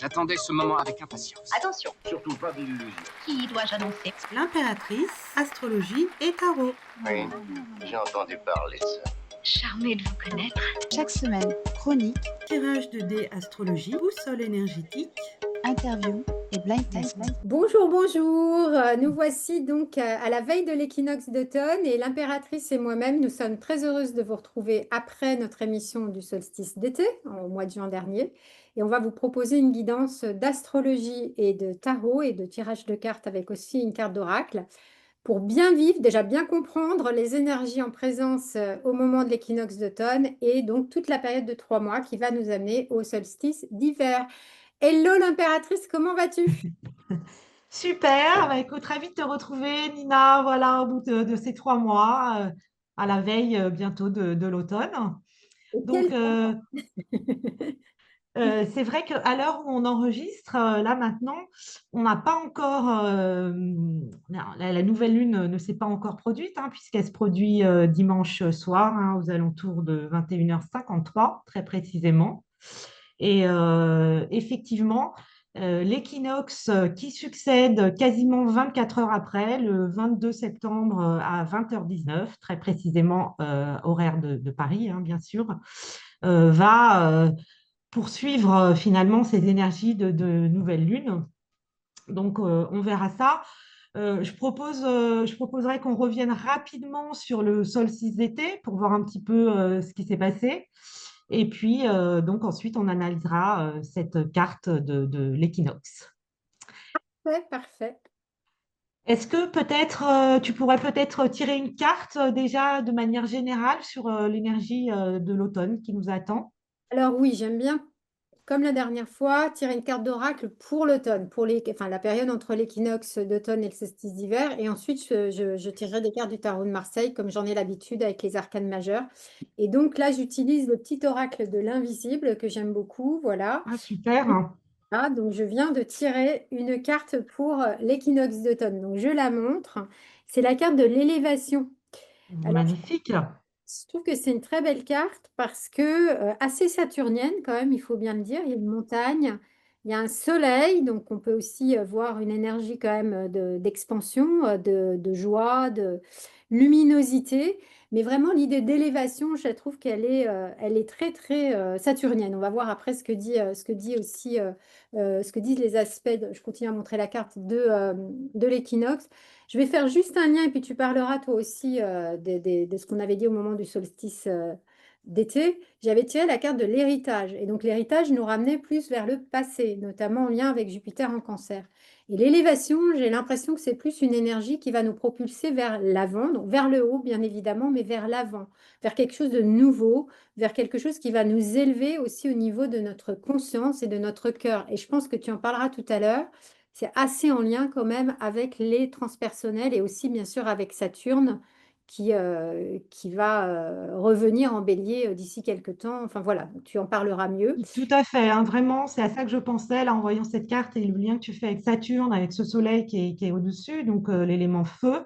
J'attendais ce moment avec impatience. Attention, Surtout pas d'illusions. qui dois-je annoncer? L'impératrice, astrologie et tarot. Oui, j'ai entendu parler de ça. Charmée de vous connaître. Chaque semaine, chronique, Tirage de dés astrologie, boussole énergétique. interview et blind test. Bonjour, bonjour. Nous voici donc à la veille de l'équinoxe d'automne et l'impératrice et moi-même, nous sommes très heureuses de vous retrouver après notre émission du solstice d'été, au mois de juin dernier. Et on va vous proposer une guidance d'astrologie et de tarot et de tirage de cartes avec aussi une carte d'oracle pour bien vivre, déjà bien comprendre les énergies en présence au moment de l'équinoxe d'automne et donc toute la période de 3 mois qui va nous amener au solstice d'hiver. Hello l'impératrice, comment vas-tu? Super, bah, écoute, ravi de te retrouver, Nina, voilà, au bout de ces 3 mois, à la veille bientôt de l'automne. Et Donc, temps. c'est vrai qu'à l'heure où on enregistre, là maintenant, on n'a pas encore, non, la nouvelle lune ne s'est pas encore produite, hein, puisqu'elle se produit dimanche soir, hein, aux alentours de 21h53, très précisément. Et effectivement, l'équinoxe qui succède quasiment 24 heures après, le 22 septembre à 20h19, très précisément horaire de Paris, hein, bien sûr, va poursuivre finalement ces énergies de nouvelle lune. Donc, on verra ça. Je proposerais qu'on revienne rapidement sur le solstice d'été pour voir un petit peu ce qui s'est passé. Et puis, donc ensuite, on analysera cette carte de l'équinoxe. Ouais, parfait. Est-ce que peut-être tu pourrais peut-être tirer une carte déjà de manière générale sur l'énergie de l'automne qui nous attend? Alors oui, j'aime bien, comme la dernière fois, tirer une carte d'oracle pour l'automne, enfin, la période entre l'équinoxe d'automne et le solstice d'hiver. Et ensuite, je tirerai des cartes du tarot de Marseille, comme j'en ai l'habitude avec les arcanes majeurs. Et donc là, j'utilise le petit oracle de l'invisible que j'aime beaucoup. Voilà. Ah, super, Ah, donc je viens de tirer une carte pour l'équinoxe d'automne. Donc je la montre. C'est la carte de l'élévation. Alors, magnifique. je trouve que c'est une très belle carte parce que assez saturnienne quand même, il faut bien le dire. Il y a une montagne, il y a un soleil, donc on peut aussi voir une énergie quand même d'expansion, de joie, de luminosité. Mais vraiment l'idée d'élévation, je trouve elle est très très saturnienne. On va voir après ce que dit aussi, ce que disent les aspects. Je continue à montrer la carte de l'équinoxe. Je vais faire juste un lien et puis tu parleras toi aussi de ce qu'on avait dit au moment du solstice d'été. J'avais tiré la carte de l'héritage. Et donc l'héritage nous ramenait plus vers le passé, notamment en lien avec Jupiter en cancer. Et l'élévation, j'ai l'impression que c'est plus une énergie qui va nous propulser vers l'avant, donc vers le haut bien évidemment, mais vers l'avant, vers quelque chose de nouveau, vers quelque chose qui va nous élever aussi au niveau de notre conscience et de notre cœur. Et je pense que tu en parleras tout à l'heure. C'est assez en lien quand même avec les transpersonnels et aussi bien sûr avec Saturne qui va revenir en bélier d'ici quelques temps. Enfin voilà, tu en parleras mieux. Tout à fait, hein, vraiment, c'est à ça que je pensais là, en voyant cette carte et le lien que tu fais avec Saturne, avec ce soleil qui est au-dessus, donc l'élément feu.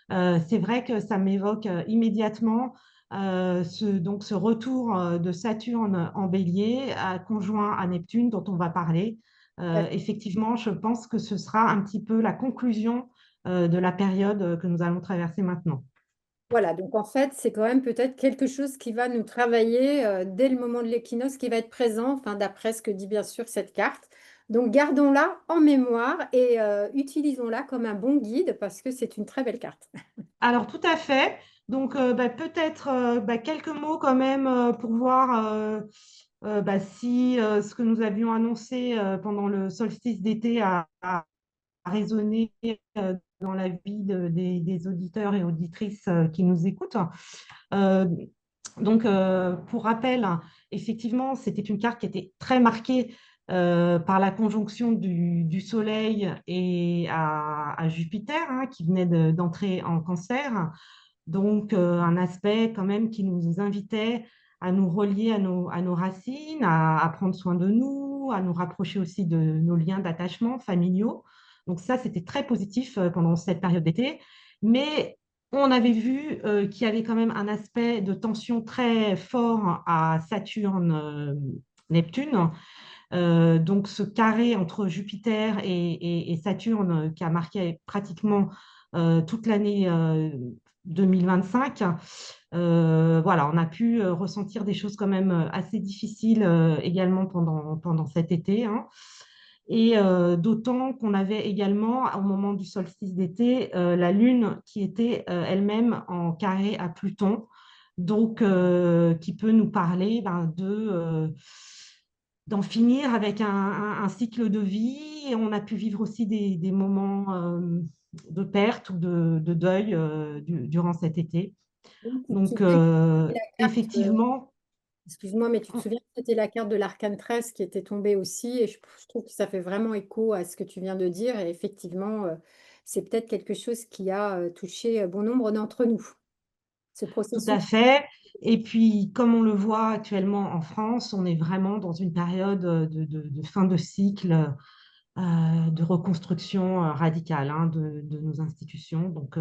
C'est vrai que ça m'évoque immédiatement donc ce retour de Saturne en bélier, conjoint à Neptune, dont on va parler. Effectivement, je pense que ce sera un petit peu la conclusion de la période que nous allons traverser maintenant. Voilà, donc en fait, c'est quand même peut-être quelque chose qui va nous travailler dès le moment de l'équinoxe, qui va être présent, enfin, d'après ce que dit bien sûr cette carte. Donc gardons-la en mémoire et utilisons-la comme un bon guide parce que c'est une très belle carte. Alors, tout à fait. Donc, peut-être quelques mots quand même pour voir si ce que nous avions annoncé pendant le solstice d'été a résonné dans la vie des auditeurs et auditrices qui nous écoutent. Euh, donc, pour rappel, effectivement, c'était une carte qui était très marquée par la conjonction du Soleil et à Jupiter, hein, qui venait d'entrer en Cancer. Donc, un aspect quand même qui nous invitait à nous relier à nos racines, à prendre soin de nous, à nous rapprocher aussi de nos liens d'attachement familiaux. Donc ça, c'était très positif pendant cette période d'été. Mais on avait vu qu'il y avait quand même un aspect de tension très fort à Saturne, Neptune, Donc ce carré entre Jupiter et Saturne qui a marqué pratiquement toute l'année 2025, voilà, on a pu ressentir des choses quand même assez difficiles également pendant cet été, hein. Et d'autant qu'on avait également, au moment du solstice d'été, la Lune qui était elle-même en carré à Pluton, donc qui peut nous parler d'en finir avec un cycle de vie. Et on a pu vivre aussi des moments de perte ou de deuil durant cet été. Oui, tu te Donc, souviens que c'était la carte, effectivement, excuse-moi, mais tu te souviens que c'était la carte de l'arcane 13 qui était tombée aussi, et je trouve que ça fait vraiment écho à ce que tu viens de dire, et effectivement, c'est peut-être quelque chose qui a touché bon nombre d'entre nous, ce tout à processus. fait. Et puis, comme on le voit actuellement en France, on est vraiment dans une période de fin de cycle, de reconstruction radicale, hein, de nos institutions. Donc,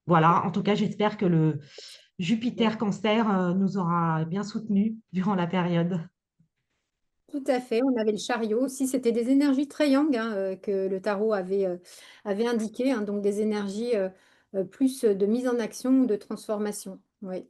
voilà, en tout cas, j'espère que le Jupiter Cancer nous aura bien soutenus durant la période. Tout à fait, on avait le chariot aussi, c'était des énergies très yang, hein, que le tarot avait indiqué, hein, donc des énergies plus de mise en action ou de transformation. Oui.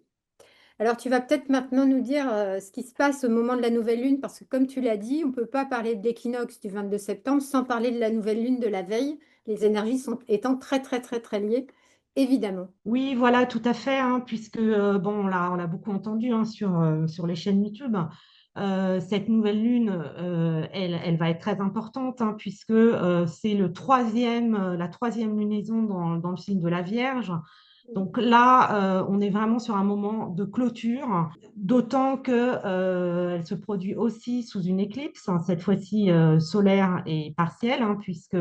Alors, tu vas peut-être maintenant nous dire ce qui se passe au moment de la nouvelle lune, parce que comme tu l'as dit, on ne peut pas parler de l'équinoxe du 22 septembre sans parler de la nouvelle lune de la veille, les énergies sont, étant très, très, très, très liées, évidemment. Oui, voilà, tout à fait, hein, puisque bon, on l'a beaucoup entendu hein, sur les chaînes YouTube. Cette nouvelle lune, elle va être très importante, hein, puisque c'est la troisième lunaison dans le signe de la Vierge. Donc là, on est vraiment sur un moment de clôture, d'autant que elle se produit aussi sous une éclipse, hein, cette fois-ci solaire et partielle, hein, puisque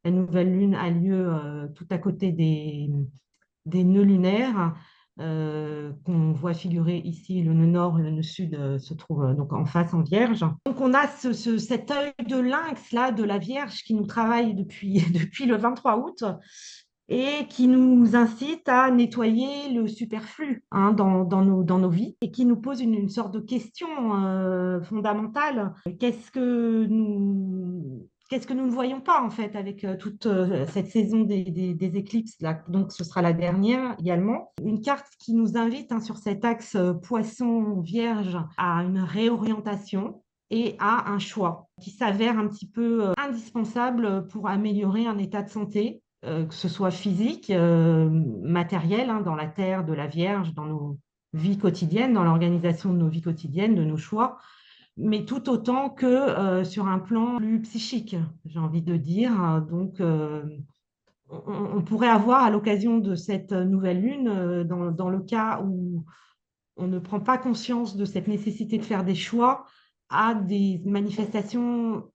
la nouvelle lune a lieu tout à côté des nœuds lunaires qu'on voit figurer ici. Le nœud nord, le nœud sud se trouve donc en face en Vierge. Donc on a cet œil de lynx là de la Vierge qui nous travaille depuis le 23 août et qui nous incite à nettoyer le superflu hein, dans nos vies et qui nous pose une sorte de question fondamentale. Qu'est-ce que nous ne voyons pas en fait avec toute cette saison des éclipses là. Donc ce sera la dernière également. Une carte qui nous invite hein, sur cet axe Poisson-Vierge à une réorientation et à un choix qui s'avère un petit peu indispensable pour améliorer un état de santé, que ce soit physique, matériel, hein, dans la Terre de la Vierge, dans nos vies quotidiennes, dans l'organisation de nos vies quotidiennes, de nos choix, mais tout autant que sur un plan plus psychique, j'ai envie de dire. Donc, on pourrait avoir à l'occasion de cette nouvelle lune, dans le cas où on ne prend pas conscience de cette nécessité de faire des choix, à des manifestations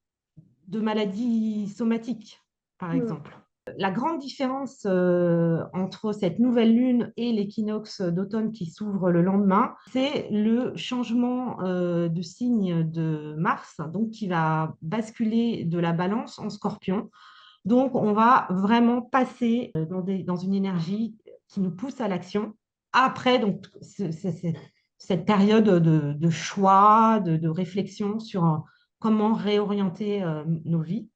de maladies somatiques, par Mm. exemple. La grande différence entre cette nouvelle lune et l'équinoxe d'automne qui s'ouvre le lendemain, c'est le changement de signe de Mars, donc qui va basculer de la Balance en Scorpion. Donc, on va vraiment passer dans une énergie qui nous pousse à l'action. Après, donc, cette période de choix, de réflexion sur comment réorienter nos vies.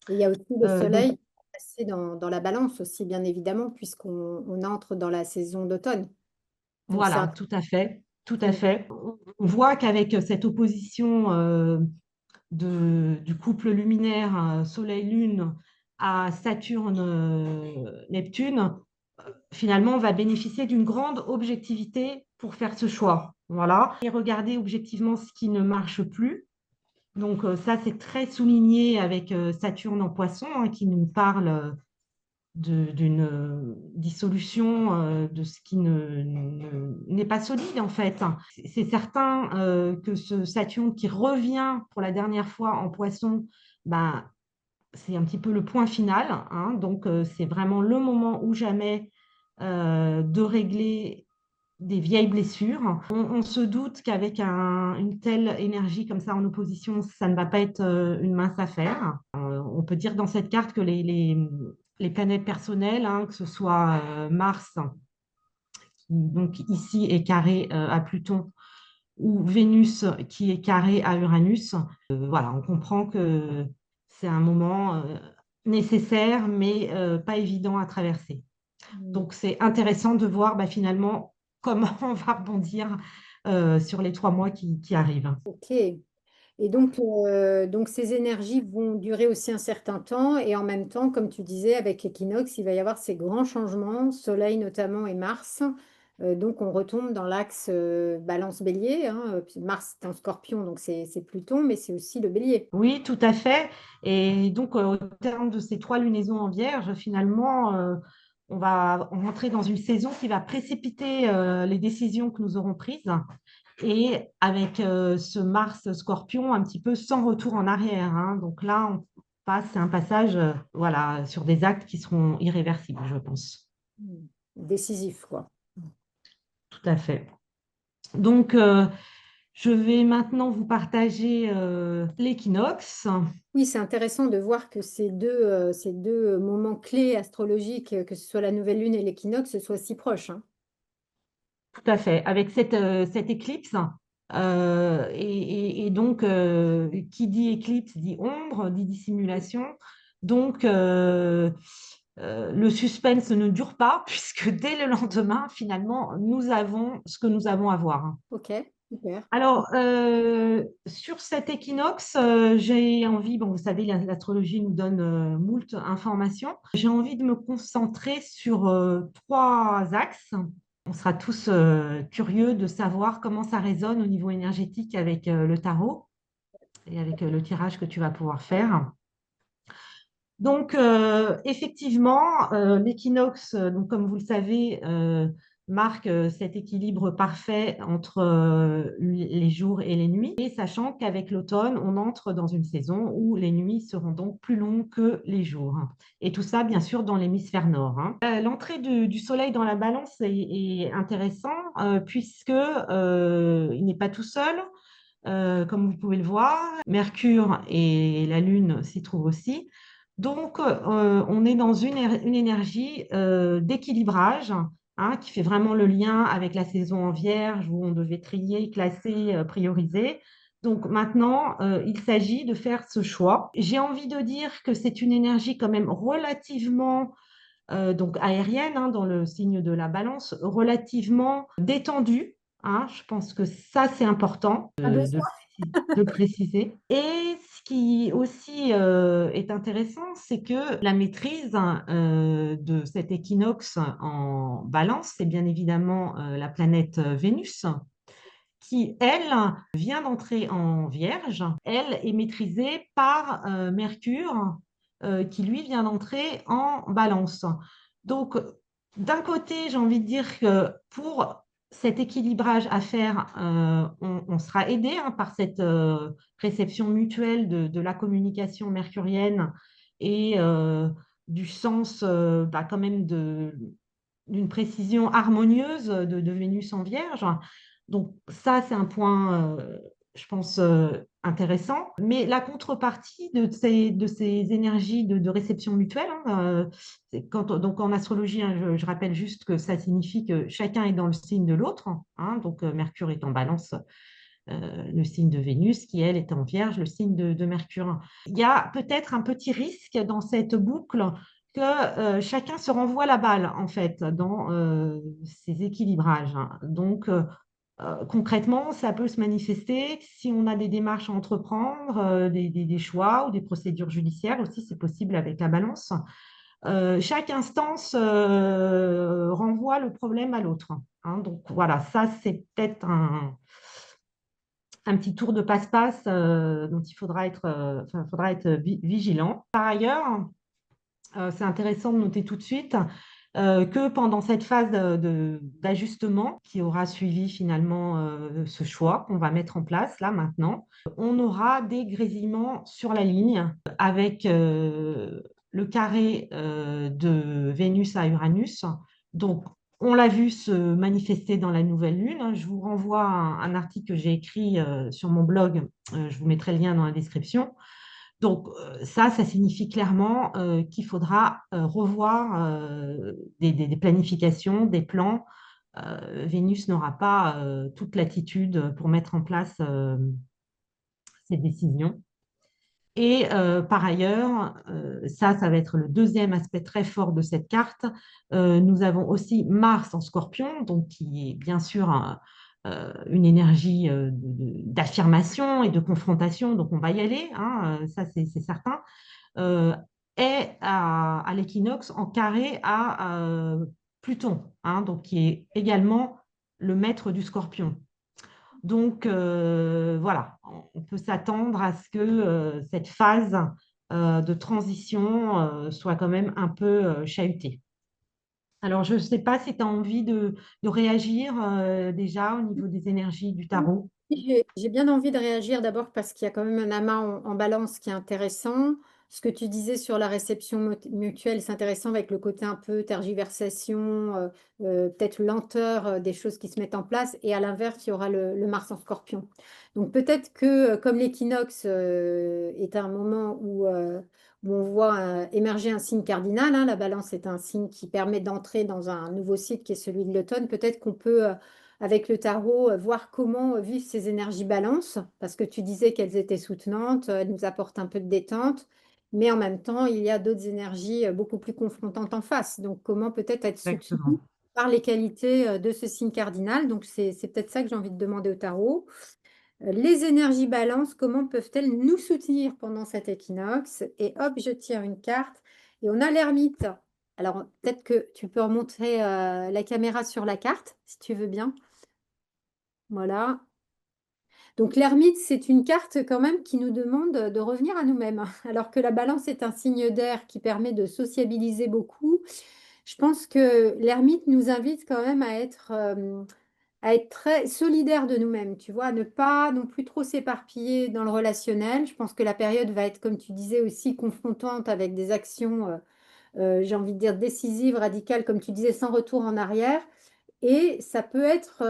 Et il y a aussi le Donc, soleil passé dans la balance aussi, bien évidemment, puisqu'on entre dans la saison d'automne. Donc c'est voilà, tout à fait, tout à Mm. fait. On voit qu'avec cette opposition du couple luminaire Soleil-Lune à Saturne-Neptune, finalement, on va bénéficier d'une grande objectivité pour faire ce choix. Voilà. Et regarder objectivement ce qui ne marche plus. Donc ça, c'est très souligné avec Saturne en Poisson, hein, qui nous parle d'une dissolution de ce qui n'est pas solide en fait. C'est certain que ce Saturne qui revient pour la dernière fois en Poisson, ben, c'est un petit peu le point final, hein. Donc c'est vraiment le moment ou jamais de régler des vieilles blessures. On se doute qu'avec une telle énergie comme ça en opposition, ça ne va pas être une mince affaire. On peut dire dans cette carte que les planètes personnelles, hein, que ce soit Mars, qui donc ici est carré à Pluton, ou Vénus qui est carré à Uranus. Voilà, on comprend que c'est un moment nécessaire, mais pas évident à traverser. Donc, c'est intéressant de voir finalement comment on va rebondir sur les 3 mois qui arrivent. Ok. Et donc, ces énergies vont durer aussi un certain temps. Et en même temps, comme tu disais, avec l'équinoxe, il va y avoir ces grands changements, Soleil notamment et Mars. Donc, on retombe dans l'axe Balance-Bélier, hein. Puis Mars est en Scorpion, donc c'est Pluton, mais c'est aussi le Bélier. Oui, tout à fait. Et donc, au terme de ces 3 lunaisons en Vierge, finalement, on va rentrer dans une saison qui va précipiter les décisions que nous aurons prises. Et avec ce Mars Scorpion, un petit peu sans retour en arrière, hein. Donc là, on passe, c'est un passage voilà, sur des actes qui seront irréversibles, je pense. Décisif, quoi. Tout à fait. Donc, je vais maintenant vous partager l'équinoxe. Oui, c'est intéressant de voir que ces deux moments clés astrologiques, que ce soit la nouvelle lune et l'équinoxe, soient si proches, hein. Tout à fait. Avec cette éclipse, et donc, qui dit éclipse dit ombre, dit dissimulation. Donc, le suspense ne dure pas, puisque dès le lendemain, finalement, nous avons ce que nous avons à voir, hein. Ok, super. Alors, sur cet équinoxe, j'ai envie, bon, vous savez, l'astrologie nous donne moult informations. J'ai envie de me concentrer sur 3 axes. On sera tous curieux de savoir comment ça résonne au niveau énergétique avec le tarot et avec le tirage que tu vas pouvoir faire. Donc, effectivement, l'équinoxe, donc, comme vous le savez, marque cet équilibre parfait entre les jours et les nuits, et sachant qu'avec l'automne, on entre dans une saison où les nuits seront donc plus longues que les jours. Et tout ça, bien sûr, dans l'hémisphère nord, hein. L'entrée du Soleil dans la Balance est intéressant puisque il n'est pas tout seul. Comme vous pouvez le voir, Mercure et la Lune s'y trouvent aussi. Donc, on est dans une énergie d'équilibrage, hein, qui fait vraiment le lien avec la saison en Vierge où on devait trier, classer, prioriser. Donc maintenant, il s'agit de faire ce choix. J'ai envie de dire que c'est une énergie quand même relativement donc aérienne, hein, dans le signe de la Balance, relativement détendue, hein. Je pense que ça, c'est important de préciser. Et ce qui aussi est intéressant, c'est que la maîtrise de cet équinoxe en Balance, c'est bien évidemment la planète Vénus, qui, elle, vient d'entrer en Vierge. Elle est maîtrisée par Mercure, qui, lui, vient d'entrer en Balance. Donc, d'un côté, j'ai envie de dire que pour cet équilibrage à faire, on sera aidé, hein, par cette réception mutuelle de la communication mercurienne et du sens quand même d'une précision harmonieuse de Vénus en Vierge. Donc ça, c'est un point, je pense, intéressant. Mais la contrepartie de ces énergies de réception mutuelle, hein, donc en astrologie, hein, je rappelle juste que ça signifie que chacun est dans le signe de l'autre, hein. Donc Mercure est en Balance, le signe de Vénus, qui, elle, est en Vierge, le signe de Mercure. Il y a peut-être un petit risque dans cette boucle que chacun se renvoie la balle, en fait, dans ces équilibrages, hein. Donc, concrètement, ça peut se manifester si on a des démarches à entreprendre, des choix ou des procédures judiciaires aussi, c'est possible avec la Balance. Chaque instance renvoie le problème à l'autre, hein. Donc voilà, ça c'est peut-être un petit tour de passe-passe dont il faudra être vigilant. Par ailleurs, c'est intéressant de noter tout de suite que pendant cette phase d'ajustement qui aura suivi finalement ce choix qu'on va mettre en place là maintenant, on aura des grésillements sur la ligne avec le carré de Vénus à Uranus. Donc, on l'a vu se manifester dans la nouvelle lune, hein. Je vous renvoie à un article que j'ai écrit sur mon blog. Je vous mettrai le lien dans la description. Donc, ça signifie clairement qu'il faudra revoir des planifications, des plans Vénus n'aura pas toute latitude pour mettre en place ses décisions. Et par ailleurs, ça va être le deuxième aspect très fort de cette carte. Nous avons aussi Mars en Scorpion, donc qui est bien sûr une énergie d'affirmation et de confrontation, donc on va y aller, hein, ça c'est certain, euh, est à l'équinoxe en carré à Pluton, hein, donc qui est également le maître du Scorpion. Donc voilà, on peut s'attendre à ce que cette phase de transition soit quand même un peu chahutée. Alors, je ne sais pas si tu as envie de réagir déjà au niveau des énergies du tarot. J'ai bien envie de réagir d'abord parce qu'il y a quand même un amas en balance qui est intéressant. Ce que tu disais sur la réception mutuelle, c'est intéressant avec le côté un peu tergiversation, peut-être lenteur des choses qui se mettent en place. Et à l'inverse, il y aura le Mars en Scorpion. Donc peut-être que comme l'équinoxe est un moment où on voit émerger un signe cardinal, hein, la balance est un signe qui permet d'entrer dans un nouveau cycle qui est celui de l'automne, peut-être qu'on peut avec le tarot, voir comment vivre ces énergies balance, parce que tu disais qu'elles étaient soutenantes, elles nous apportent un peu de détente, mais en même temps, il y a d'autres énergies beaucoup plus confrontantes en face. Donc, comment peut-être être soutenu Exactement. par les qualités de ce signe cardinal. Donc, c'est peut-être ça que j'ai envie de demander au tarot. Les énergies balance, comment peuvent-elles nous soutenir pendant cet équinoxe? Et hop, je tire une carte et on a l'ermite. Alors, peut-être que tu peux remontrer la caméra sur la carte, si tu veux bien. Voilà. Donc l'ermite, c'est une carte quand même qui nous demande de revenir à nous-mêmes. Alors que la balance est un signe d'air qui permet de sociabiliser beaucoup. Je pense que l'ermite nous invite quand même à être très solidaire de nous-mêmes, tu vois, à ne pas non plus trop s'éparpiller dans le relationnel. Je pense que la période va être, comme tu disais, aussi confrontante avec des actions, j'ai envie de dire, décisives, radicales, comme tu disais, sans retour en arrière. Et ça peut être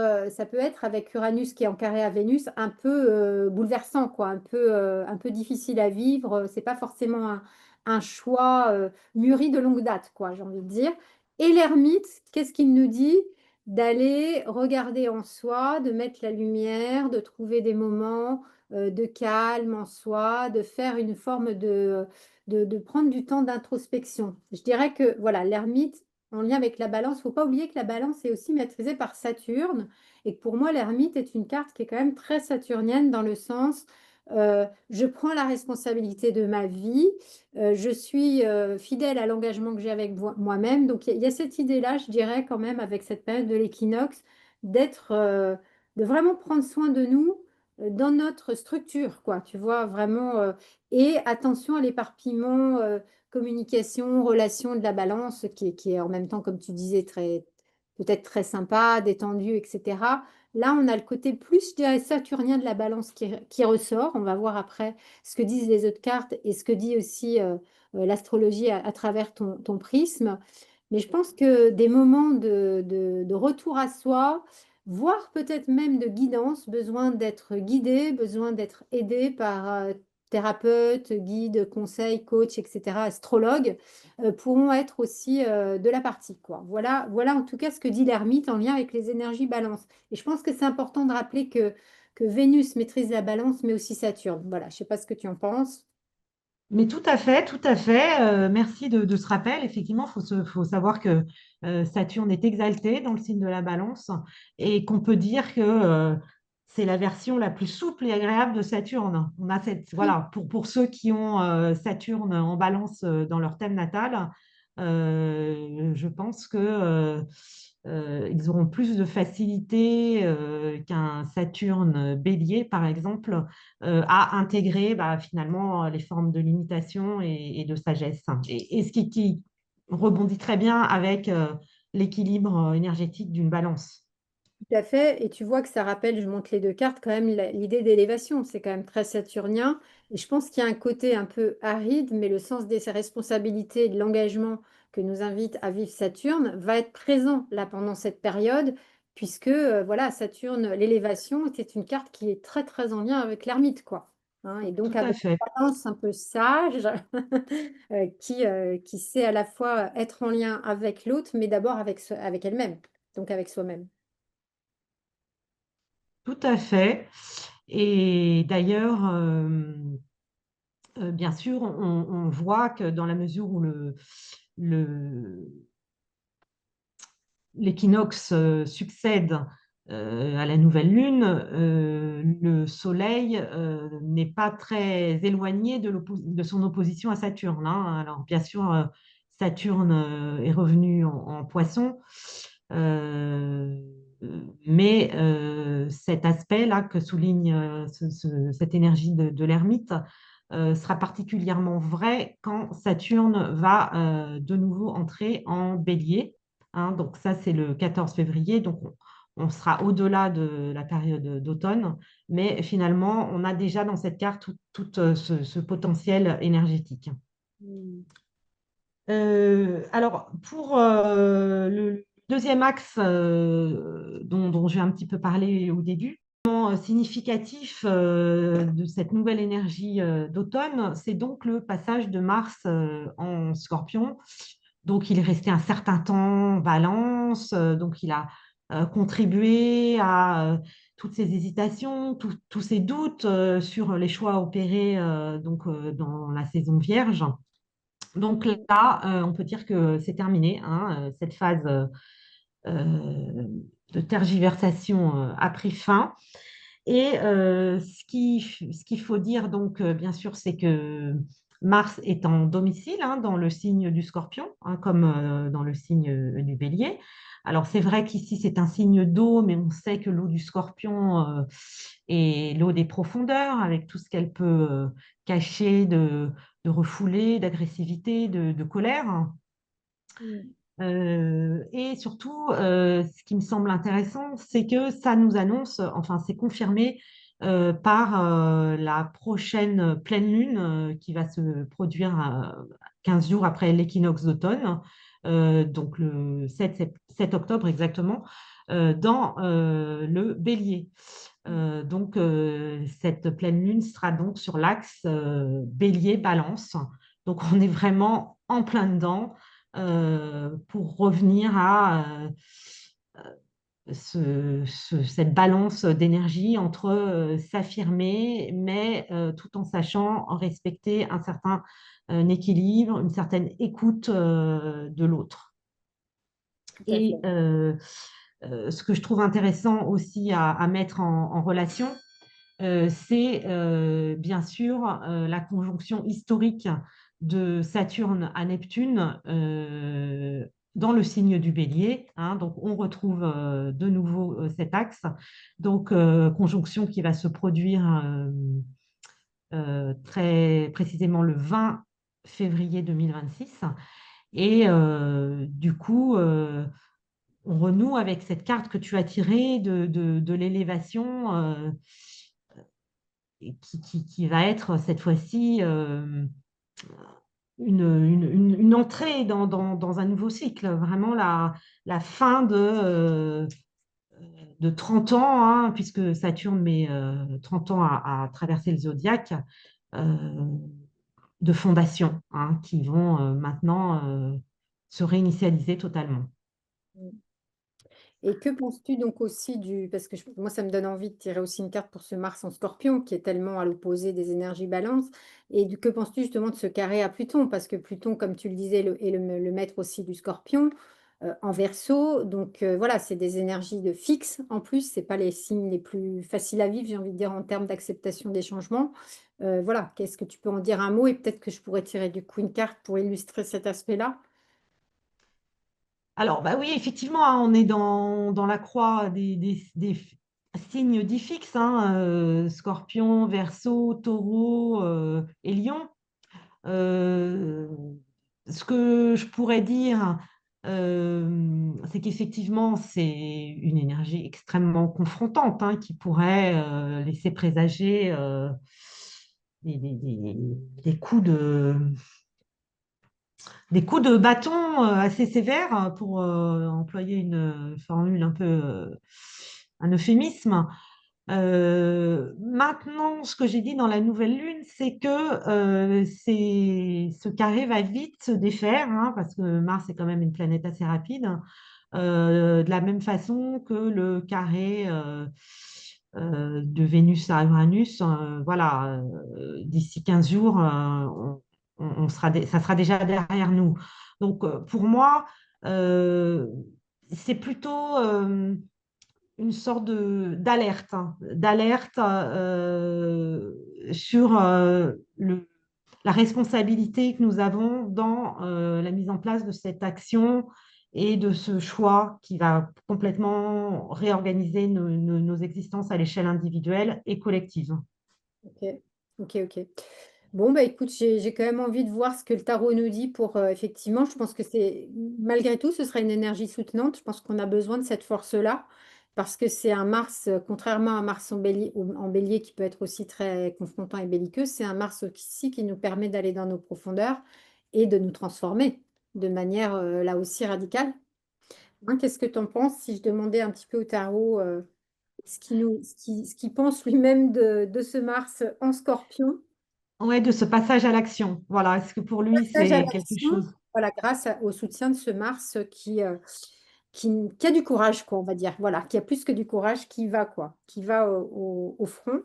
avec Uranus qui est en carré à Vénus un peu bouleversant, quoi, un peu difficile à vivre. C'est pas forcément un choix mûri de longue date, quoi, j'ai envie de dire. Et l'ermite, qu'est-ce qu'il nous dit? D'aller regarder en soi, de mettre la lumière, de trouver des moments de calme en soi, de faire une forme de prendre du temps d'introspection. Je dirais que voilà, l'ermite en lien avec la balance. Il ne faut pas oublier que la balance est aussi maîtrisée par Saturne et que pour moi, l'ermite est une carte qui est quand même très saturnienne dans le sens je prends la responsabilité de ma vie, je suis fidèle à l'engagement que j'ai avec moi-même. Donc, il y a cette idée-là, je dirais quand même, avec cette période de l'équinoxe, de vraiment prendre soin de nous dans notre structure, quoi, tu vois, vraiment. Et attention à l'éparpillement communication, relation de la balance, qui est en même temps, comme tu disais, peut-être très sympa, détendu, etc. Là, on a le côté plus, je dirais, saturnien de la balance qui ressort. On va voir après ce que disent les autres cartes et ce que dit aussi l'astrologie à travers ton prisme. Mais je pense que des moments de retour à soi, voire peut-être même de guidance, besoin d'être guidé, besoin d'être aidé par thérapeutes, guides, conseils, coachs, etc., astrologues, pourront être aussi de la partie, quoi. Voilà en tout cas ce que dit l'ermite en lien avec les énergies balance. Et je pense que c'est important de rappeler que Vénus maîtrise la balance, mais aussi Saturne. Voilà, je ne sais pas ce que tu en penses. Mais tout à fait, tout à fait. Merci de ce rappel. Effectivement, faut savoir que Saturne est exalté dans le signe de la Balance et qu'on peut dire que c'est la version la plus souple et agréable de Saturne. On a voilà, pour ceux qui ont Saturne en Balance dans leur thème natal, je pense que ils auront plus de facilité qu'un Saturne bélier, par exemple, à intégrer finalement les formes de limitation et de sagesse. Et ce qui rebondit très bien avec l'équilibre énergétique d'une balance. Tout à fait, et tu vois que ça rappelle, je montre les deux cartes, quand même l'idée d'élévation, c'est quand même très saturnien, et je pense qu'il y a un côté un peu aride, mais le sens des responsabilités et de l'engagement que nous invite à vivre Saturne va être présent là pendant cette période, puisque voilà, Saturne, l'élévation, c'est une carte qui est très très en lien avec l'ermite, quoi. Hein, et donc Tout à avec fait. une balance un peu sage, qui sait à la fois être en lien avec l'autre, mais d'abord avec elle-même. donc avec soi-même. Tout à fait. Et d'ailleurs, bien sûr, on voit que dans la mesure où le- l'équinoxe succède à la nouvelle lune, le Soleil n'est pas très éloigné de son opposition à Saturne, hein. Alors, bien sûr, Saturne est revenu en Poisson, euh, mais cet aspect-là que souligne cette énergie de l'ermite sera particulièrement vrai quand Saturne va de nouveau entrer en Bélier, hein. Donc ça, c'est le 14 février, donc on sera au-delà de la période d'automne, mais finalement, on a déjà dans cette carte tout, ce potentiel énergétique. Alors, pour le deuxième axe dont j'ai un petit peu parlé au début, significatif de cette nouvelle énergie d'automne, c'est donc le passage de Mars en Scorpion. Donc, il est resté un certain temps en Balance, donc il a contribué à toutes ces hésitations, tous ces doutes sur les choix opérés dans la saison Vierge. Donc là, on peut dire que c'est terminé, hein, cette phase de tergiversation a pris fin. Et ce qu'il faut dire, donc, bien sûr, c'est que Mars est en domicile, hein, dans le signe du Scorpion, hein, comme dans le signe du Bélier. Alors, c'est vrai qu'ici, c'est un signe d'eau, mais on sait que l'eau du Scorpion est l'eau des profondeurs, avec tout ce qu'elle peut cacher de refoulé, d'agressivité, de colère. Et surtout, ce qui me semble intéressant, c'est que ça nous annonce, enfin, c'est confirmé par la prochaine pleine lune qui va se produire 15 jours après l'équinoxe d'automne, donc le 7 octobre exactement, dans le Bélier. Donc, cette pleine lune sera donc sur l'axe Bélier-Balance. Donc, on est vraiment en plein dedans pour revenir à cette balance d'énergie entre s'affirmer, mais tout en sachant respecter un certain équilibre, une certaine écoute de l'autre. Tout à Et fait. ce que je trouve intéressant aussi à mettre en relation, c'est bien sûr la conjonction historique de Saturne à Neptune dans le signe du Bélier, hein. Donc, on retrouve de nouveau cet axe. Donc, conjonction qui va se produire très précisément le 20 février 2026. Et du coup, on renoue avec cette carte que tu as tirée de l'élévation qui va être cette fois-ci une entrée dans un nouveau cycle, vraiment la fin de 30 ans, hein, puisque Saturne met 30 ans à traverser le zodiaque, euh, de fondations, hein, qui vont maintenant se réinitialiser totalement. Et que penses-tu donc aussi parce que moi, ça me donne envie de tirer aussi une carte pour ce Mars en Scorpion, qui est tellement à l'opposé des énergies balance. Et que penses-tu justement de ce carré à Pluton? Parce que Pluton, comme tu le disais, est le maître aussi du Scorpion, en Verseau. Donc voilà, c'est des énergies de fixe. En plus, c'est pas les signes les plus faciles à vivre, j'ai envie de dire, en termes d'acceptation des changements. Voilà, qu'est-ce que tu peux en dire un mot? Et peut-être que je pourrais tirer du coup une carte pour illustrer cet aspect-là. Alors, bah oui, effectivement, hein, on est dans la croix des signes dits fixes, hein, Scorpion, Verseau, Taureau et Lion. Euh, Ce que je pourrais dire, c'est qu'effectivement, c'est une énergie extrêmement confrontante, hein, qui pourrait laisser présager des coups de bâton assez sévères, pour employer une formule un peu, un euphémisme. Maintenant, ce que j'ai dit dans la nouvelle lune, c'est que ce carré va vite se défaire, hein, parce que Mars est quand même une planète assez rapide. de la même façon que le carré de Vénus à Uranus. Voilà, d'ici 15 jours, ça sera déjà derrière nous. Donc, pour moi, euh, c'est plutôt une sorte d'alerte, hein, d'alerte sur la responsabilité que nous avons dans la mise en place de cette action et de ce choix qui va complètement réorganiser nos existences à l'échelle individuelle et collective. Ok, ok, ok. Bon, bah écoute, j'ai quand même envie de voir ce que le tarot nous dit pour effectivement, je pense que c'est malgré tout, ce sera une énergie soutenante. Je pense qu'on a besoin de cette force-là parce que c'est un Mars, contrairement à Mars en bélier qui peut être aussi très confrontant et belliqueux, c'est un Mars aussi qui nous permet d'aller dans nos profondeurs et de nous transformer de manière là aussi radicale. Hein, qu'est-ce que tu en penses si je demandais un petit peu au tarot ce qu'il pense lui-même de ce Mars en Scorpion? Ouais, de ce passage à l'action. Voilà, est-ce que pour lui, Passage à c'est quelque l'action, chose? voilà, au soutien de ce Mars qui a du courage, quoi, on va dire. Voilà, qui a plus que du courage, qui va, quoi, qui va au front.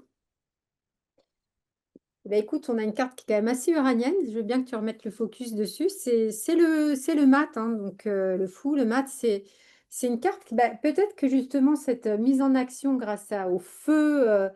Eh ben, écoute, on a une carte qui est quand même assez uranienne. Je veux bien que tu remettes le focus dessus. C'est le mat, hein, donc le fou, le mat, c'est une carte. Bah, peut-être que justement cette mise en action grâce au feu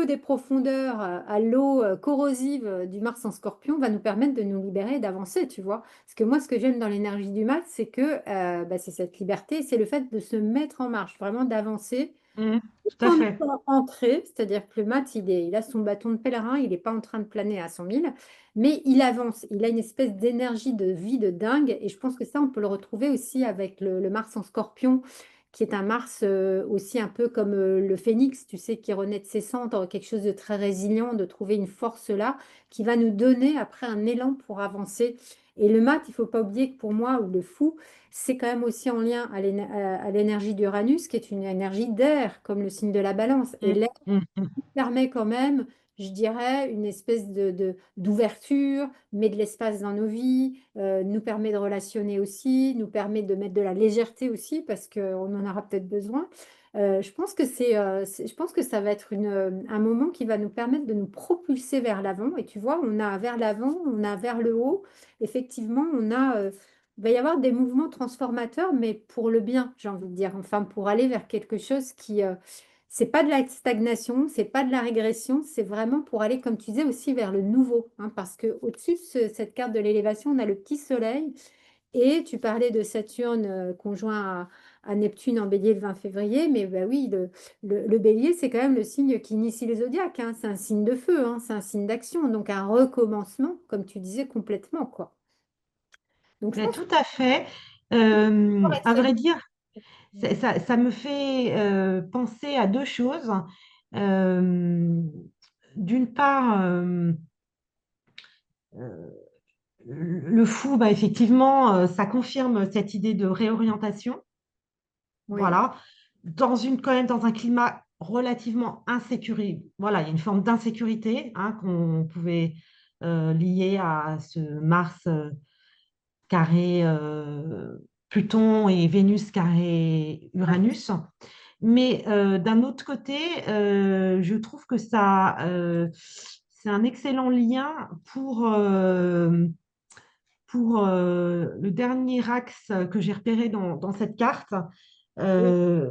des profondeurs, à l'eau corrosive du Mars en Scorpion, va nous permettre de nous libérer et d'avancer, tu vois. Parce que moi, ce que j'aime dans l'énergie du mat, c'est que bah, c'est cette liberté, c'est le fait de se mettre en marche, vraiment d'avancer Tout à en fait. étant ancré, c'est-à-dire que le mat, il a son bâton de pèlerin, il n'est pas en train de planer à 100 000, mais il avance, il a une espèce d'énergie de vie de dingue, et je pense que ça, on peut le retrouver aussi avec le Mars en Scorpion, qui est un Mars aussi un peu comme le phénix, tu sais, qui renaît de ses cendres, quelque chose de très résilient, de trouver une force là, qui va nous donner après un élan pour avancer. Et le mat, il faut pas oublier que pour moi, ou le fou, c'est quand même aussi en lien à l'énergie d'Uranus, qui est une énergie d'air, comme le signe de la balance. Et Mm, l'air mm, mm. permet quand même, je dirais, une espèce d'ouverture, met de l'espace dans nos vies, nous permet de relationner aussi, nous permet de mettre de la légèreté aussi, parce qu'on en aura peut-être besoin. Je pense que je pense que ça va être un moment qui va nous permettre de nous propulser vers l'avant. Et tu vois, on a vers l'avant, on a vers le haut. Effectivement, il va y avoir des mouvements transformateurs, mais pour le bien, j'ai envie de dire. Enfin, pour aller vers quelque chose c'est pas de la stagnation, c'est pas de la régression, c'est vraiment pour aller, comme tu disais, aussi vers le nouveau. Hein, parce que au-dessus de cette carte de l'élévation, on a le petit soleil. Et tu parlais de Saturne conjoint à Neptune en bélier le 20 février, mais bah oui, le bélier, c'est quand même le signe qui initie les zodiaques. Hein, c'est un signe de feu, hein, c'est un signe d'action, donc un recommencement, comme tu disais, complètement, quoi. Donc je Mais pense tout à fait. qu'on va être À très vrai dire, ça me fait penser à deux choses. Euh, D'une part, euh, le fou, bah, effectivement, ça confirme cette idée de réorientation. oui. Voilà. Quand même dans un climat relativement insécurisé. Voilà, il y a une forme d'insécurité, hein, qu'on pouvait lier à ce Mars carré Pluton et Vénus carré Uranus. Mais d'un autre côté, je trouve que c'est un excellent lien pour le dernier axe que j'ai repéré dans cette carte. Oui. Euh,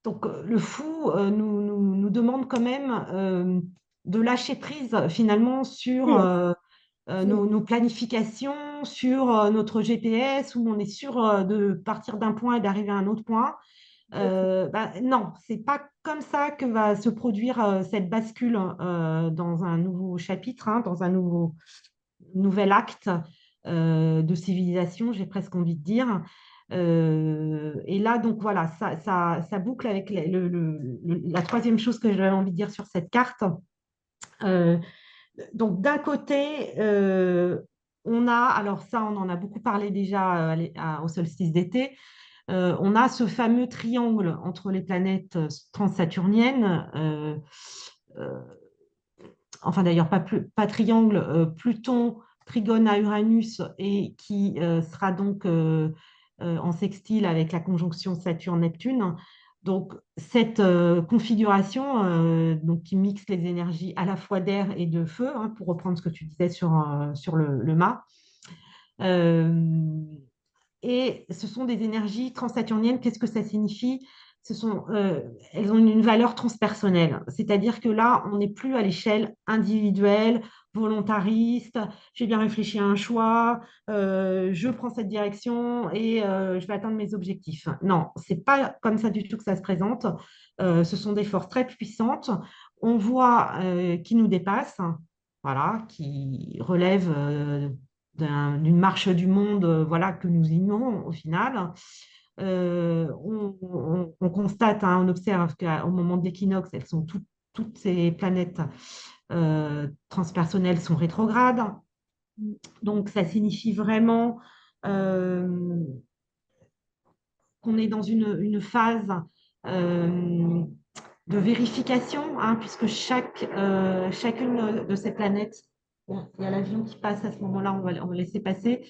donc, le fou nous demande quand même de lâcher prise finalement sur Oui. nos planifications, sur notre GPS, où on est sûr de partir d'un point et d'arriver à un autre point. Bah, non, c'est pas comme ça que va se produire cette bascule dans un nouveau chapitre, hein, dans un nouvel acte de civilisation, j'ai presque envie de dire. Et là, donc voilà, ça boucle avec la troisième chose que j'avais envie de dire sur cette carte. Euh, donc d'un côté, on a, alors ça, on en a beaucoup parlé déjà au solstice d'été, on a ce fameux triangle entre les planètes transsaturniennes, euh, enfin d'ailleurs pas triangle, Pluton, trigone à Uranus, et qui sera donc en sextile avec la conjonction Saturne-Neptune. Donc, cette configuration donc, qui mixe les énergies à la fois d'air et de feu, hein, pour reprendre ce que tu disais sur le mât. Et ce sont des énergies transsaturniennes. Qu'est-ce que ça signifie? Elles ont une valeur transpersonnelle. C'est-à-dire que là, on n'est plus à l'échelle individuelle, volontariste. J'ai bien réfléchi à un choix, je prends cette direction et je vais atteindre mes objectifs. Non, c'est pas comme ça du tout que ça se présente. Ce sont des forces très puissantes. On voit qui nous dépassent, voilà, qui relèvent d'une marche du monde, voilà, que nous ignorons au final. On constate, hein, on observe qu'au moment de l'équinoxe, toutes ces planètes transpersonnelles sont rétrogrades. Donc, ça signifie vraiment qu'on est dans une phase de vérification, hein, puisque chacune de ces planètes, bon, il y a l'avion qui passe à ce moment-là, on va laisser passer,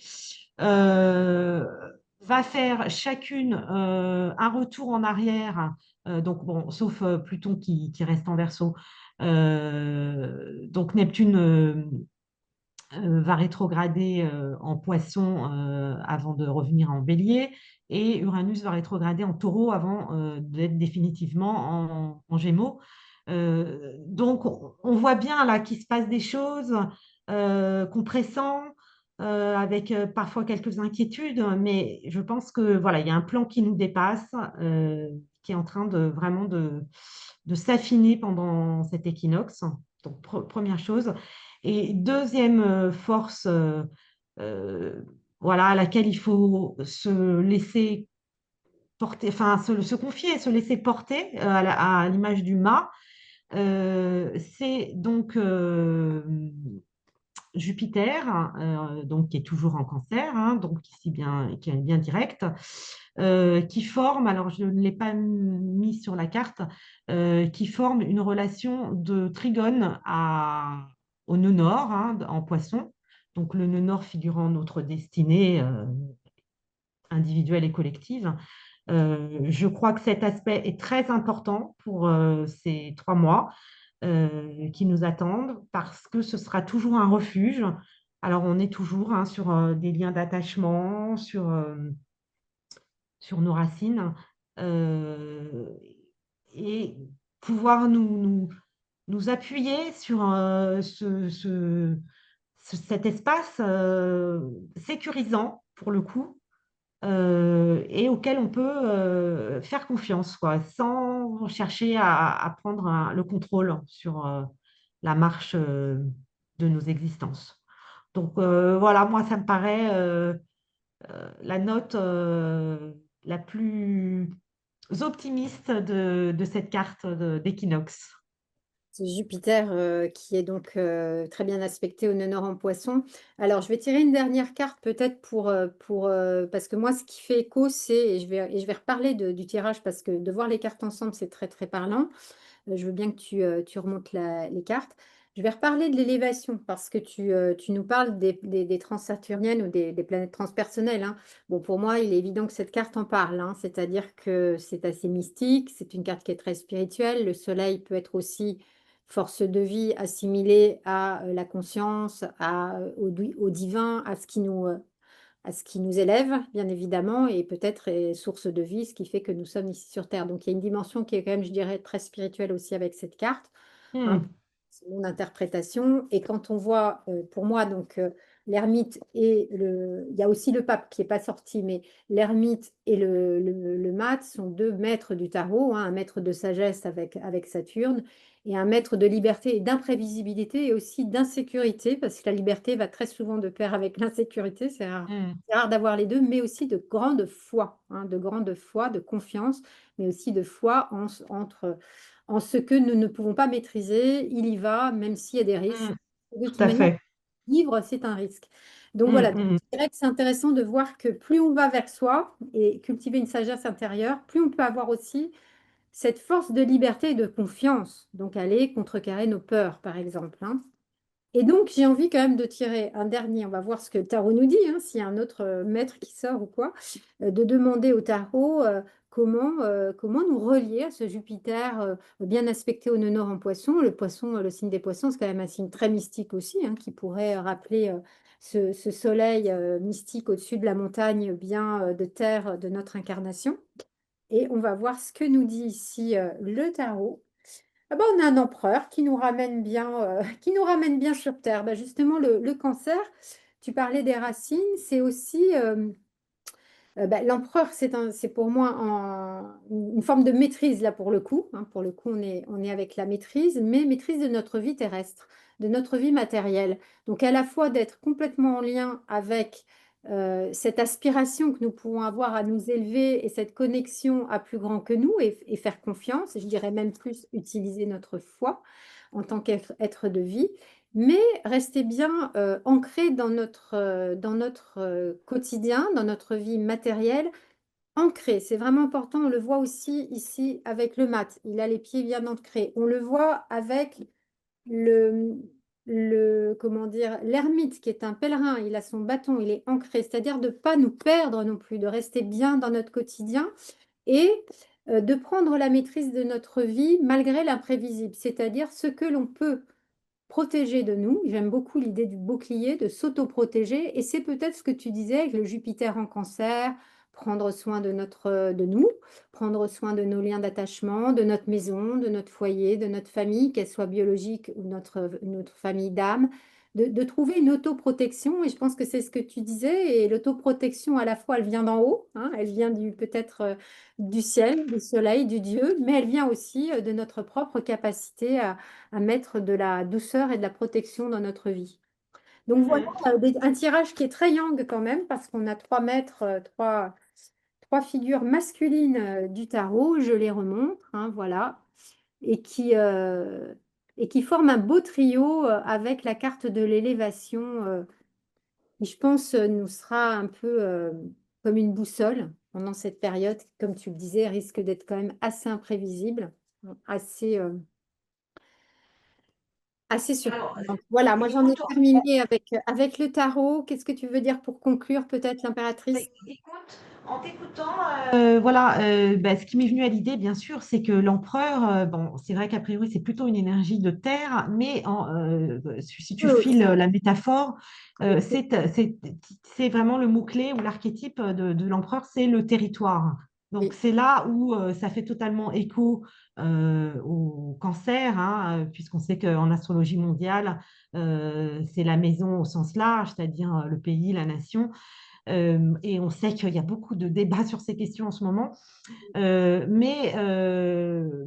va faire chacune un retour en arrière, donc bon, sauf Pluton qui reste en Verseau. Donc Neptune va rétrograder en Poisson avant de revenir en Bélier, et Uranus va rétrograder en Taureau avant d'être définitivement en Gémeaux. Donc on voit bien là qu'il se passe des choses qu'on pressent, avec parfois quelques inquiétudes, mais je pense que voilà, il y a un plan qui nous dépasse, qui est en train de s'affiner pendant cet équinoxe. Donc, première chose. Et deuxième force, voilà, à laquelle il faut se laisser porter, enfin se confier, se laisser porter à l'image du mât, c'est donc Jupiter, donc qui est toujours en Cancer, hein, donc ici bien, qui est bien direct, qui forme, alors je ne l'ai pas mis sur la carte, qui forme une relation de trigone au nœud nord, hein, en Poisson. Donc le nœud nord figurant notre destinée individuelle et collective. Je crois que cet aspect est très important pour ces 3 mois qui nous attendent, parce que ce sera toujours un refuge. Alors on est toujours, hein, sur des liens d'attachement, sur nos racines, et pouvoir nous appuyer sur cet espace sécurisant pour le coup, et auquel on peut faire confiance, quoi, sans chercher à prendre le contrôle sur la marche de nos existences. Donc voilà, moi, ça me paraît la note la plus optimiste de cette carte d'équinoxe. C'est Jupiter qui est donc très bien aspecté au nœud nord en Poisson. Alors, je vais tirer une dernière carte peut-être parce que moi, ce qui fait écho, c'est, et je vais reparler du tirage parce que de voir les cartes ensemble, c'est très, très parlant. Je veux bien que tu remontes les cartes. Je vais reparler de l'élévation parce que tu nous parles des transsaturniennes ou des planètes transpersonnelles, hein. Bon, pour moi, il est évident que cette carte en parle, hein. C'est-à-dire que c'est assez mystique, c'est une carte qui est très spirituelle. Le soleil peut être aussi force de vie assimilée à la conscience, au divin, à ce qui nous élève, bien évidemment, et peut-être est source de vie, ce qui fait que nous sommes ici sur Terre. Donc, il y a une dimension qui est quand même, je dirais, très spirituelle aussi avec cette carte, hein. Hmm. C'est mon interprétation. Et quand on voit, pour moi, donc, l'ermite il y a aussi le pape qui n'est pas sorti, mais l'ermite et le mat sont deux maîtres du tarot, hein, un maître de sagesse avec Saturne et un maître de liberté et d'imprévisibilité et aussi d'insécurité, parce que la liberté va très souvent de pair avec l'insécurité, Hmm. c'est rare d'avoir les deux, mais aussi de grande foi, hein, de grande foi, de confiance, mais aussi de foi en ce que nous ne pouvons pas maîtriser. Il y va, même s'il y a des risques. Hmm. De toute Tout à manière, fait. vivre, c'est un risque. Donc Hmm, voilà, donc, hmm. je dirais que c'est intéressant de voir que plus on va vers soi et cultiver une sagesse intérieure, plus on peut avoir aussi cette force de liberté et de confiance. Donc aller contrecarrer nos peurs, par exemple, hein. Et donc, j'ai envie quand même de tirer un dernier. On va voir ce que le tarot nous dit, hein, s'il y a un autre maître qui sort ou quoi, de demander au tarot comment nous relier à ce Jupiter bien aspecté au nœud nord en poisson. Le poisson, le signe des poissons, c'est quand même un signe très mystique aussi, hein, qui pourrait rappeler ce soleil mystique au-dessus de la montagne, bien de terre de notre incarnation. Et on va voir ce que nous dit ici le tarot. Ah bah, on a un empereur qui nous ramène bien sur Terre. Bah, justement, le cancer, tu parlais des racines, c'est aussi bah, l'empereur, c'est pour moi une forme de maîtrise, là, pour le coup. Hein. Pour le coup, on est avec la maîtrise, mais maîtrise de notre vie terrestre, de notre vie matérielle. Donc, à la fois d'être complètement en lien avec cette aspiration que nous pouvons avoir à nous élever et cette connexion à plus grand que nous et faire confiance, je dirais même plus utiliser notre foi en tant qu'être de vie, mais rester bien ancré dans notre quotidien, dans notre vie matérielle, ancré. C'est vraiment important. On le voit aussi ici avec le mat. Il a les pieds bien ancrés. On le voit avec le, comment dire, l'ermite qui est un pèlerin. Il a son bâton, il est ancré. C'est-à-dire de ne pas nous perdre non plus, de rester bien dans notre quotidien et de prendre la maîtrise de notre vie malgré l'imprévisible. C'est-à-dire ce que l'on peut protéger de nous. J'aime beaucoup l'idée du bouclier, de s'auto-protéger. Et c'est peut-être ce que tu disais avec le Jupiter en cancer, prendre soin de nous, prendre soin de nos liens d'attachement, de notre maison, de notre foyer, de notre famille, qu'elle soit biologique ou notre famille d'âme, de trouver une autoprotection. Et je pense que c'est ce que tu disais. Et l'autoprotection, à la fois, elle vient d'en haut, hein, elle vient peut-être du ciel, du soleil, du Dieu, mais elle vient aussi de notre propre capacité à mettre de la douceur et de la protection dans notre vie. Donc voilà, un tirage qui est très yang quand même, parce qu'on a trois maîtres, trois figures masculines du tarot, je les remontre, hein, voilà, et et qui forment un beau trio avec la carte de l'élévation, qui je pense nous sera un peu comme une boussole pendant cette période, qui, comme tu le disais, risque d'être quand même assez imprévisible, assez... assez Alors, surprenante. Voilà, moi j'en ai écoute, terminé avec le tarot. Qu'est-ce que tu veux dire pour conclure, peut-être, l'impératrice? écoute, en t'écoutant, voilà, bah, ce qui m'est venu à l'idée, bien sûr, c'est que l'empereur, bon, c'est vrai qu'a priori, c'est plutôt une énergie de terre, mais si tu Oui, files aussi. la métaphore, c'est vraiment le mot-clé ou l'archétype de l'empereur, c'est le territoire. Donc, Oui, c'est là où ça fait totalement écho au cancer, hein, puisqu'on sait qu'en astrologie mondiale, c'est la maison au sens large, c'est-à-dire le pays, la nation. Et on sait qu'il y a beaucoup de débats sur ces questions en ce moment. Mais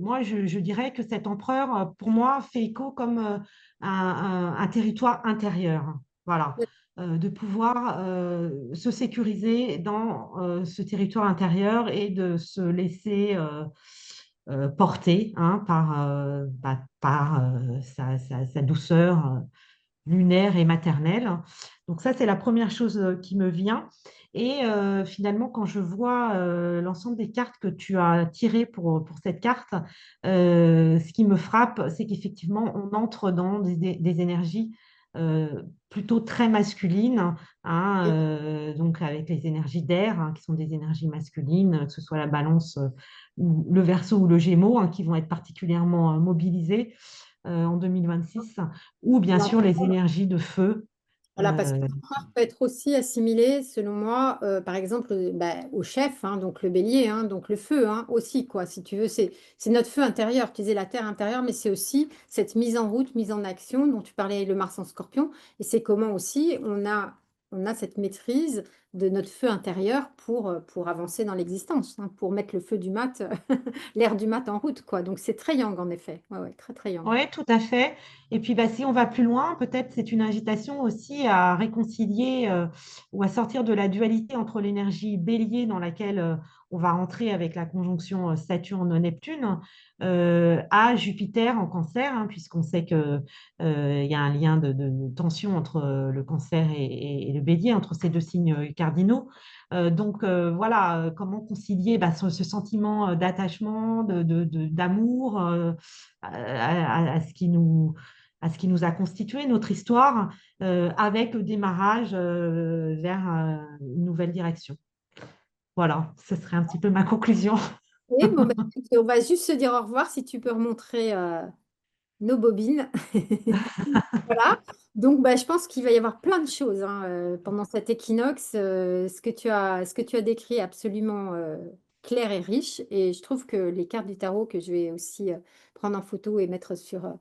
moi, je dirais que cet empereur, pour moi, fait écho comme un territoire intérieur. Voilà. De pouvoir se sécuriser dans ce territoire intérieur et de se laisser porter, hein, par sa douceur lunaire et maternelle. Donc ça, c'est la première chose qui me vient. Et finalement, quand je vois l'ensemble des cartes que tu as tirées pour cette carte, ce qui me frappe, c'est qu'effectivement, on entre dans des énergies plutôt très masculines, hein, oui. donc avec les énergies d'air, hein, qui sont des énergies masculines, que ce soit la balance, ou le verseau ou le gémeaux, hein, qui vont être particulièrement mobilisés en 2026, ou bien sûr les énergies de feu. Voilà, parce que euh, l'empereur peut être aussi assimilé, selon moi, par exemple, bah, au chef, hein, donc le bélier, hein, donc le feu hein, aussi, quoi, si tu veux. C'est notre feu intérieur, tu disais la terre intérieure, mais c'est aussi cette mise en route, mise en action dont tu parlais, le Mars en Scorpion. Et c'est comment aussi on a cette maîtrise de notre feu intérieur pour avancer dans l'existence, hein, pour mettre le feu du mat, l'air du mat en route, quoi. Donc c'est très yang, en effet. Ouais, ouais, très, très yang. Oui, tout à fait. Et puis, bah, si on va plus loin, peut-être c'est une invitation aussi à réconcilier ou à sortir de la dualité entre l'énergie bélier dans laquelle on va rentrer avec la conjonction Saturne-Neptune à Jupiter en cancer, hein, puisqu'on sait qu'il y a un lien de tension entre le cancer et le bélier, entre ces deux signes cardinaux. Donc voilà, comment concilier bah, ce sentiment d'attachement, d'amour à ce qui nous, à ce qui nous a constitué, notre histoire, avec le démarrage vers une nouvelle direction. Voilà, ce serait un petit peu ma conclusion. Oui, bon, bah, écoute, on va juste se dire au revoir si tu peux remontrer nos bobines. Voilà. Donc, bah, je pense qu'il va y avoir plein de choses hein, pendant cet équinoxe. Ce que tu as décrit est absolument clair et riche. Et je trouve que les cartes du tarot que je vais aussi prendre en photo et mettre sur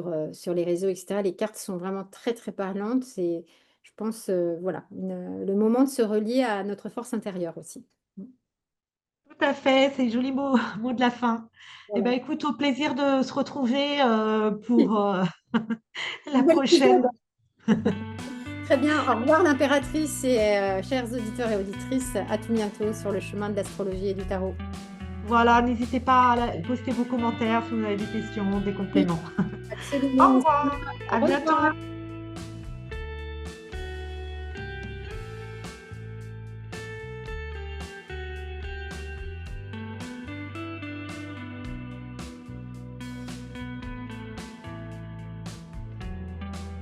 les réseaux, etc., les cartes sont vraiment très, très parlantes. C'est, je pense, voilà, le moment de se relier à notre force intérieure aussi. Tout à fait, c'est joli mot, mot de la fin. Eh Voilà. bien, écoute, au plaisir de se retrouver pour la Nouvel prochaine. épisode. Très bien. Au revoir l'impératrice et chers auditeurs et auditrices. À tout bientôt sur le chemin de l'astrologie et du tarot. Voilà, n'hésitez pas à poster vos commentaires si vous avez des questions, des compléments. Au Absolument. revoir, à Au revoir. bientôt.